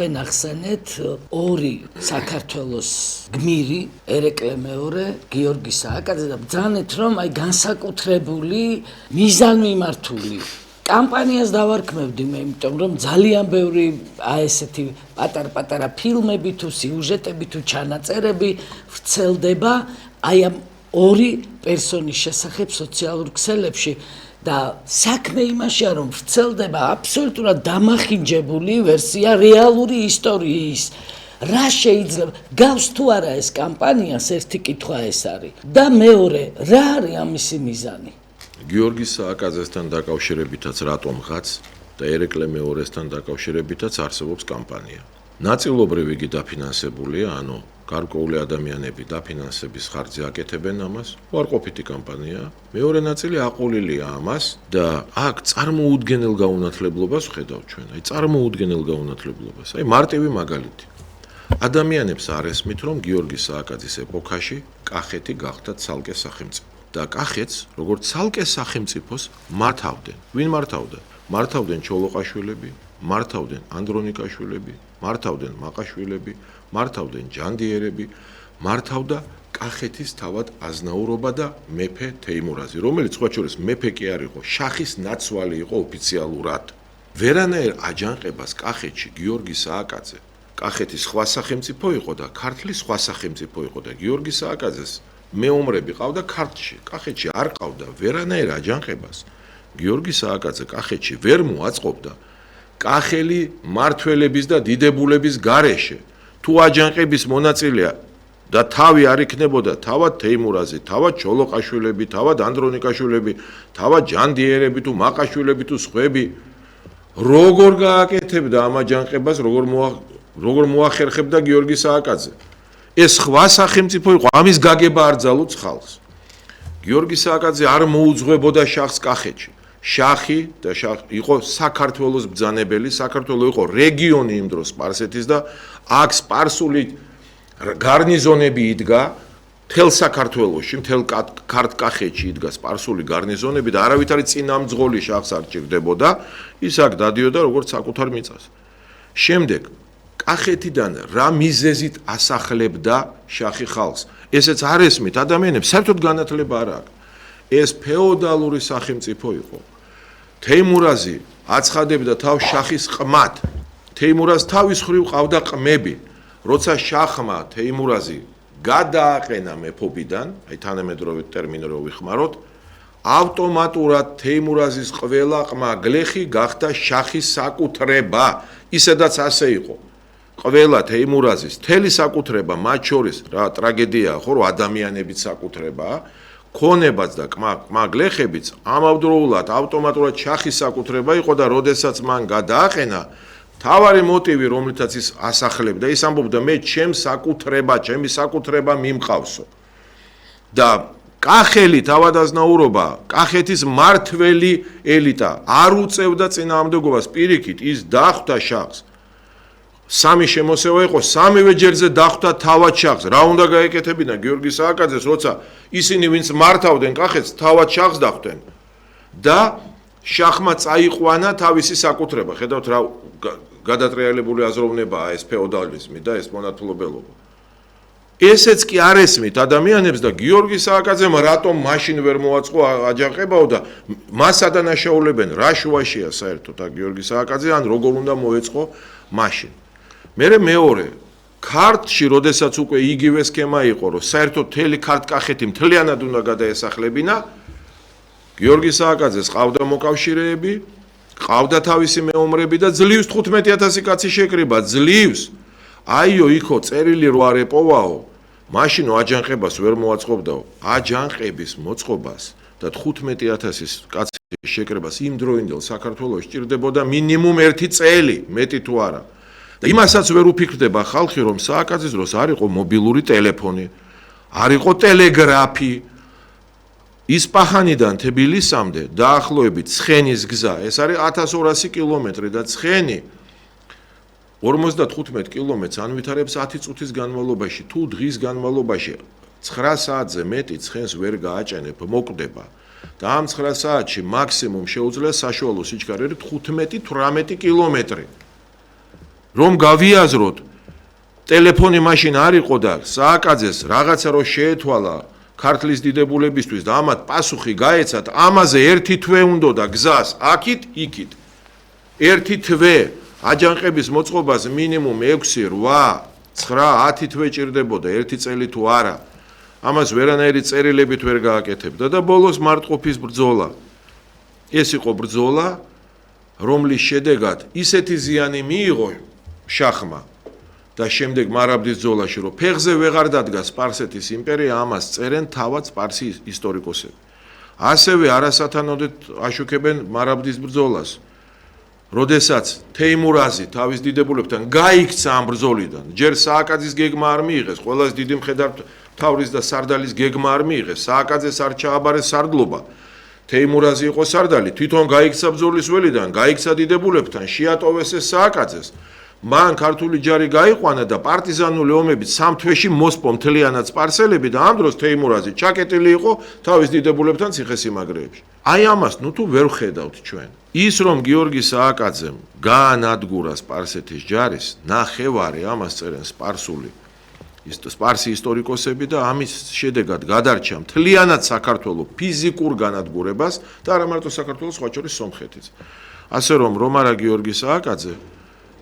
თქვენ ახსენეთ ორი საქართველოს გმირი, ერეკლე მეორე, გიორგი სააკაძე და ბრძანეთ, რომ აი განსაკუთრებული მიზანმიმართული კამპანიას დავარქმევდი მე, იმიტომ რომ ძალიან ბევრი ესეთი პატარ-პატარა ფილმები თუ სიუჟეტები თუ ჩანაწერები ვრცელდება აი ამ ორი პერსონის შესახებ სოციალურ ქსელებში და საქმე იმაშია, რომ ვრცელდება აბსოლუტურად დამახინჯებული ვერსია რეალური ისტორიის. რა შეიძლება გავს თუ არა ეს კამპანიას, ერთი კითხვა ეს არის. და მეორე, რა არის ამისი მიზანი? გიორგი სააკაძესთან დაკავშირებითაც რატომღაც და ერეკლე მეორესთან დაკავშირებითაც არსებობს კამპანია. ნაწილობრივ იგი დაფინანსებულია, ანუ გარკვეული ადამიანები დაფინანსების ხარჯზე აკეთებენ ამას, უარყოფითი კამპანია. მეორე ნაწილი აყოლილია ამას და აქ წარმოუდგენელ გაუნათლებლობას ვხედავ ჩვენ. აი წარმოუდგენელ გაუნათლებლობას. აი მარტივი მაგალითი. ადამიანებს არ ესმით, რომ გიორგი სააკაძის ეპოქაში კახეთი გახდა ცალკე სახელმწიფო. და კახეთს, როგორც ცალკე სახელმწიფოს მართავდნენ. ვინ მართავდა? მართავდნენ ჩოლოყაშვილები, მართავდნენ ანდრონიკაშვილები, მართავდნენ მაყაშვილები, მართავდნენ ჯანდიერები, მართავდა კახეთის თავად აზნაურობა და მეფე თეიმურაზი, რომელიც სხვა შორის მეფე კი არ იყო, შახის ნაცვალი იყო ოფიციალურად. ვერანაირ აჯანყებას კახეთში გიორგი სააკაძე, კახეთის სხვა სახელმწიფო იყო და ქართლის სხვა სახელმწიფო იყო და გიორგი სააკაძეს მეომრები ყავდა ქართლში, კახეთში არ ყავდა ვერანაირ აჯანყებას. გიორგი სააკაძე კახეთში ვერ მოაწყობდა კახელი მართველების და დიდებულების გარეშე. თუ აჯანყების მონაწილეა და თავი არ იქნებოდა თავად თეიმურაზი, თავად ჩოლოყაშვილები, თავად ანდრონიკაშვილები, თავად ჯანდიერები თუ მაყაშვილები თუ სხვები, როგორ გააკეთებდა ამ აჯანყებას, როგორ მოახერხებდა გიორგი სააკაძე. ეს სხვა სახელმწიფო იყო, ამის გაგება არ ძალუց ხალხს. გიორგი სააკაძე არ მოუძღვებოდა შახს კახეთში. შახი და იყო საქართველოს ბრძანებელი, საქართველო იყო რეგიონი იმ დროს სპარსეთის და აქ სპარსული გარნიზონები იდგა მთელ საქართველოში, მთელ კახეთში იდგა სპარსული გარნიზონები და არავითარი წინამძღოლი შახს არ ჭირდებოდა, ის აქ დადიოდა როგორც საკუთარ მიწას. შემდეგ კახეთიდან რა მიზეზით ასახლებდა შახი ხალხს? ესეც არ ესმით ადამიანებს, საერთოდ განათლება არ აქვს. ეს ფეოდალური სახელმწიფო იყო. თეიმურაზი აცხადებდა თავს შახის ყმად. თეიმურაზ თავის მხრივ ყავდა ყმები. როცა შახმა თეიმურაზი გადააყენა მეფობიდან, აი თანამედროვე ტერმინი რო ვიხმაროთ, ავტომატურად თეიმურაზის ყველა ყმა გლეხი გახდა შახის საკუთრება. ისედაც ასე იყო. ყველა თეიმურაზის მთელი საკუთრება, მათ შორის რა ტრაგედიაა, ხო, რომ ადამიანების საკუთრებაა, ქონებაც და ყმა გლეხებიც ამავდროულად ავტომატურად შახის საკუთრება იყო და როდესაც მან გადააყენა, თავარი მოტივი, რომლითაც ის ასახლებდა, ის ამბობდა, მე ჩემი საკუთრება მიმყავსო. და კახელი თავადაზნაურობა, კახეთის მართველი ელიტა არ უწევდა წინააღმდეგობას, პირიქით, ის დახვდა შახს. სამი შემოსევა იყო, სამივე ჯერზე დახვდა თავად შახს. რა უნდა გაეკეთებინა გიორგი სააკაძეს, როცა ისინი ვინც მართავდნენ კახეთს, თავად შახს დახვდნენ და შახმა წაიყვანა თავისი საკუთრება. ხედავთ რა გადატრიალებული აზროვნებაა ეს ფეოდალიზმი და ეს მონათლობელობა. ესეც კი არ ესმით ადამიანებს და გიორგი სააკაძემ რატომ მაშინ ვერ მოაწყო აჯანყებაო და მას ადანაშაულებენ რა შუაშია საერთოდ გიორგი სააკაძე ან როგორ უნდა მოეწყო მაშინ. მეორე, ქართლში, როდესაც უკვე იგივე სქემა იყო, რომ საერთოდ მთელი ქართლ-კახეთი მთლიანად უნდა გადაესახლებინა, გიორგი სააკაძეს ყავდა მოკავშირეები, ყავდა თავისი მეომრები და ძლივს 15,000 კაცი შეკრიბა, ძლივს. აიო, იქო წერილი რო არ ეპოვაო, მაშინო აჯანყებას ვერ მოაწყობდაო. აჯანყების მოწყობას და 15,000 კაცის შეკრებას იმ დროინდელ საქართველოს ჭირდებოდა მინიმუმ 1 წელი, მეტი თუ არა. და იმასაც ვერ უფიქრდება ხალხი, რომ სააკაძის დროს არ იყო მობილური ტელეფონი, არ იყო ტელეგრაფი. ისპაჰანიდან თბილისამდე დაახლოებით ცხენის გზა, ეს არის 1200 კილომეტრი და ცხენი 55 კილომეტრს ანვითარებს 10 წუთის განმავლობაში, თუ დღის განმავლობაში 9 საათზე მეტი ცხენს ვერ გააჭენებ, მოკვდება. და ამ 9 საათში მაქსიმუმ შეუძლია საშუალო სიჩქარე 15-18 კილომეტრი. რომ გავიაზროთ ტელეფონი მაშინ არ იყო და სააკაძეს რაღაცა რო შეეთვალა ქართლის დიდებულებისთვის და ამათ პასუხი გაეცათ, ამაზე ერთი თვე უნდა და გზას აქით იქით. ერთი თვე აჯანყების მოწყობას მინიმუმ 6, 8, 9, 10 თვე ჭირდებოდა, ერთი წელი თუ არა. ამას ვერანაირი წერილებით ვერ გააკეთებდა და ბოლოს მარტყოფის ბრძოლა. ეს იყო ბრძოლა, რომლის შედეგად ისეთი ზიანი მიიღო შახმა და შემდეგ მარაბდის ბრძოლაში, რომ ფეხზე ვეღარ დადგა სპარსეთის იმპერია, ამას წერენ თავად სპარსის ისტორიკოსები. ასევე არასათანადოდ აშუქებენ მარაბდის ბრძოლას. როდესაც თეიმურაზი თავის დიდებულებთან გაიქცა ამ ბრძოლიდან, ჯერ სააკაძის გეგმა არ მიიღეს, ყველას დიდი მხედართმთავრის და სარდალის გეგმა არ მიიღეს, სააკაძეს არ ჩააბარეს სარდლობა. თეიმურაზი იყო სარდალი, თვითონ გაიქცა ბრძოლის ველიდან, გაიქცა დიდებულებთან, შეატოვეს ეს სააკაძეს. მან ქართული ჯარი გაიყვანა და პარტიზანული ომებით 3 თვეში მოსპო მთლიანად სპარსელები და ამ დროს თეიმურაზი ჩაკეტილი იყო თავის დიდებულებთან ციხესიმაგრეებში. აი ამას თუ ვერ ვხედავთ ჩვენ. ის რომ გიორგი სააკაძემ გაანადგურა სპარსეთის ჯარის, ნახევარი ამას წერენ სპარსი ისტორიკოსები და ამის შედეგად გადარჩა მთლიანად საქართველოს ფიზიკურ განადგურებას და არა მარტო საქართველოს, სხვა შორის სომხეთიც. ასე რომ არა გიორგი სააკაძე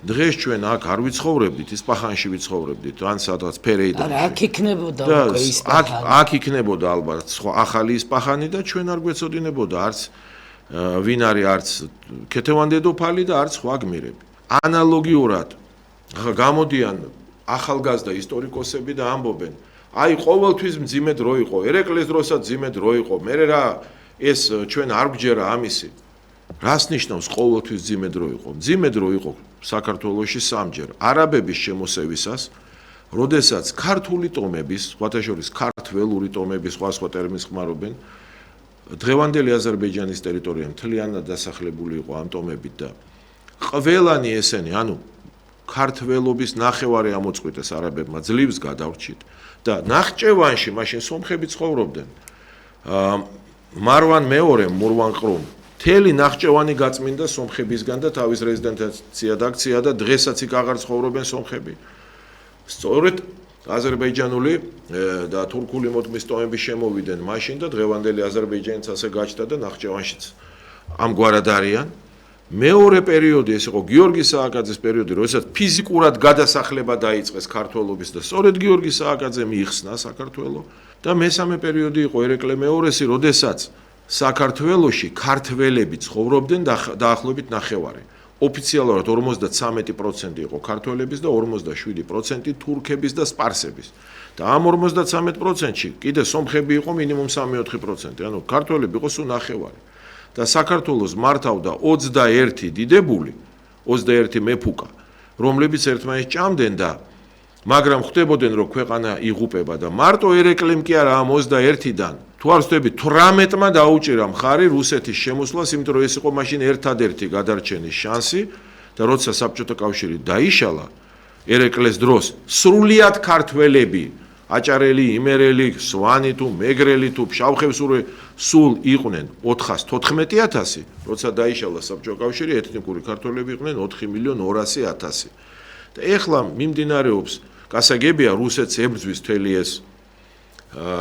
დღეს ჩვენ აქ არ ვიცხოვრებდით, ისპაჰანში ვიცხოვრებდით, ან სადღაც ფერეიდანში. არა, აქ იქნებოდა უკვე ისპაჰანი. აქ იქნებოდა ალბათ სხვა ახალი ისპაჰანი და ჩვენ არ გვეცოდინებოდა არც ვინ არის არც ქეთევან დედოფალი და არც სხვა გმირები. ანალოგიურად გამოდიან ახალგაზრდა ისტორიკოსები და ამბობენ, აი ყოველთვის მძიმე დრო იყო, ერეკლეს დროსაც მძიმე დრო იყო, მე რა ეს ჩვენ არ გვჯერა ამისი. რას ნიშნავს ყოველთვის მძიმე დრო იყო? მძიმე დრო იყო საქართველოში სამჯერ არაბების შემოსევისას, როდესაც ქართული ტომების, სხვათა შორის ქართველური ტომების, სხვა ტერმინს ხმარობენ, დღევანდელი აზერბაიჯანის ტერიტორია მთლიანად დასახლებული იყო ამ ტომებით და ყველანი ესენი, ანუ ქართველობის ნახევარი ამოწყვიტეს არაბებმა, ძლივს გადავრჩით და ნახჭევანში მაშინ სომხები ცხოვრობდნენ. მარვან მეორე, მურვან ყრუმ მთელი ნახჭევანი გაწმინდა სომხებისგან და თავის რეზიდენცია დაქცია და დღესაც იქ აღარ ცხოვრობენ სომხები. სწორედ აზერბაიჯანული და თურქული მოდგმის ტომები შემოვიდნენ მაშინ და დღევანდელი აზერბაიჯანიც ასე გაჩნდა და ნახჭევანშიც ამგვარად არიან. მეორე პერიოდი ეს იყო გიორგი სააკაძის პერიოდი, როდესაც ფიზიკურად გადასახლება დაიწყეს ქართველობის და სწორედ გიორგი სააკაძე მიიხსნა საქართველოს და მესამე პერიოდი იყო ერეკლე მეორესი, როდესაც საქართველოში ქართველები ცხოვრობდნენ დაახლოებით ნახევარი. ოფიციალურად 53% იყო ქართველების და 47% თურქების და სპარსების. და ამ 53%-ში კიდე სომხები იყო მინიმუმ 3-4%, ანუ ქართველები იყო სულ ნახევარი. და საქართველოს მართავდა 21 დიდებული, 21 მეფუკა, რომლებიც ერთმანეთს ჭამდნენ და მაგრამ ხვდებოდნენ რომ ქვეყანა იღუპება და მარტო ერეკლემ კი არა ამ 21-დან თუ არ ვსწრები 18-მა დაუჭირა მხარი რუსეთის შემოსვლას, იმიტომ რომ ეს იყო მაშინ ერთადერთი გადარჩენის შანსი და როცა საბჭოთა კავშირი დაიშალა ერეკლეს დროს სრულიად ქართველები, აჭარელი, იმერელი, სვანი თუ მეგრელი თუ ფშავხევსური სულ იყვნენ 414,000, როცა დაიშალა საბჭოთა კავშირი ეთნიკური ქართველები იყვნენ 4,200,000. და ეხლა მიმდინარეობს გასაგებია რუსეთს ებრძვის მთელი ეს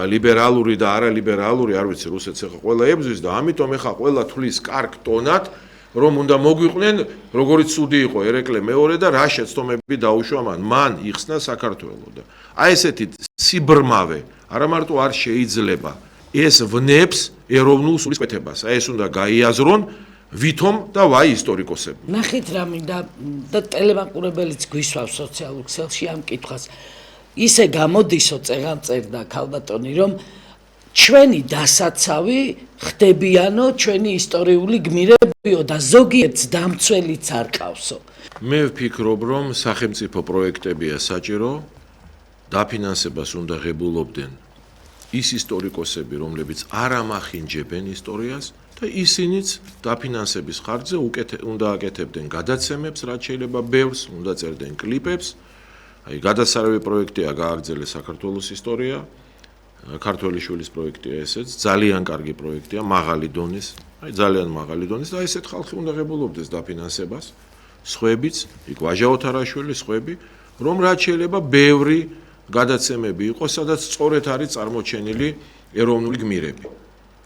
ლიბერალური და არალიბერალური, არ ვიცი, რუსეთს ეხლა ყველა ებრძვის და ამიტომ ეხლა ყველა თulis კარგ ტონად რომ უნდა მოგვიყვნენ როგორიც ცუდი იყო ერეკლე მეორე და რა შეცდომები დაუშვა მან იხსნა საქართველოს და აი ესეთი სიბრმავე არა მარტო არ შეიძლება ეს ვნებს ეროვნულ სულისკვეთებას, აი ეს უნდა გაიაზრონ ვითომ და ვაი ისტორიკოსები. ნახეთ რა მინდა და ტელემაყურებელიც გვისვავს სოციალურ ქსელში ამ კითხვას. ისე გამოდისო წეღან წერდა ქალბატონი რომ ჩვენი დასაცავი ხდებიანო ჩვენი ისტორიული გმირებიო და ზოგიერთს დამცველიც არ ყავსო. მე ვფიქრობ რომ სახელმწიფო პროექტებია საჭირო, დაფინანსებას უნდა ღებულობდნენ ის ისტორიკოსები, რომლებიც არ ამახინჯებენ ისტორიას და ისინიც დაფინანსების ხარჯზე უნდა აკეთებდნენ გადაცემებს, რაც შეიძლება ბევრს, უნდა წერდნენ კლიპებს. აი გადასარევი პროექტია გააგრძელეს საქართველოს ისტორია, ქართველი შვილის პროექტია ესეც, ძალიან კარგი პროექტია, მაღალი დონის, აი ძალიან მაღალი დონის და ესეთ ხალხი უნდა ღებულობდეს დაფინანსებას სხვაებიც, იქ ვაჟა ოთარაშვილი, სხვაები, რომ რაც შეიძლება ბევრი გადაცემები იყოს, სადაც სწორედ არის წარმოჩენილი ეროვნული გმირები.